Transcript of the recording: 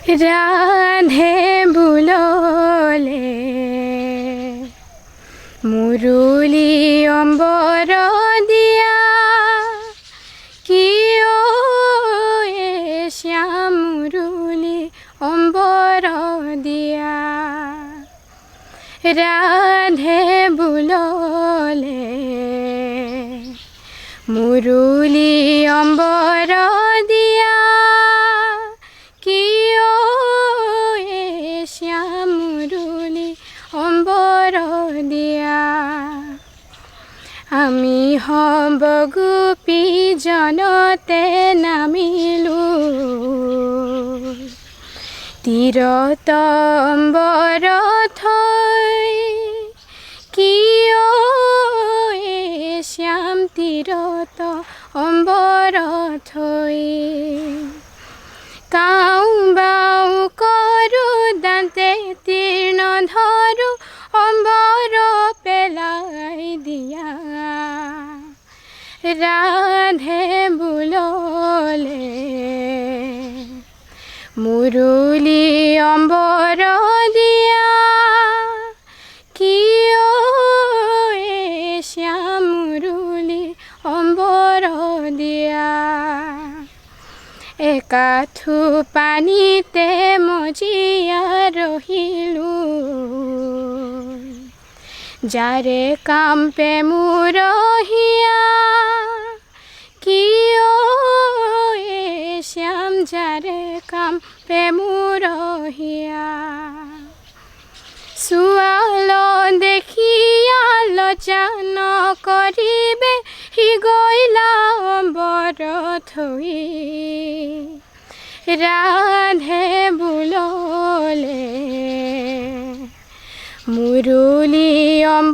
রাধে বুললে মুরুলি অম্বর দিয়া কিয় এ শ্যাম মুরুলি অম্বর দিয়া রাধে বুললে মুরুলি অম্বর দিয়া কিয় এ শ্যাম মুরুলি অম্বর দিয়া আমি হব গোপী জনতে নামিলু তীৰত অম্বৰ থৈ কিয় এ শ্যাম তীৰত অম্বৰ থৈ কাউ বাউ কৰো দান্তে তীৰ্ণ ধৰো অম্বৰ পেলাই দিয়া ৰাধে বুললে মুরুলি অম্বর দিয়া কিয় এ শ্যাম মুরুলি অম্বর দিয়া একাঠু পানীতে মজিয়া ৰহিলো যাৰে কাম্পে মোৰ হিয়া কিয় এ শ্যাম যাৰে কাম্পে মোৰ হিয়া সুৱাল দেখিয়া লজ্জা নকৰিবে সি গইলা অম্বৰ থৈ ৰাধে বুললে মুরুলি অম্বৰ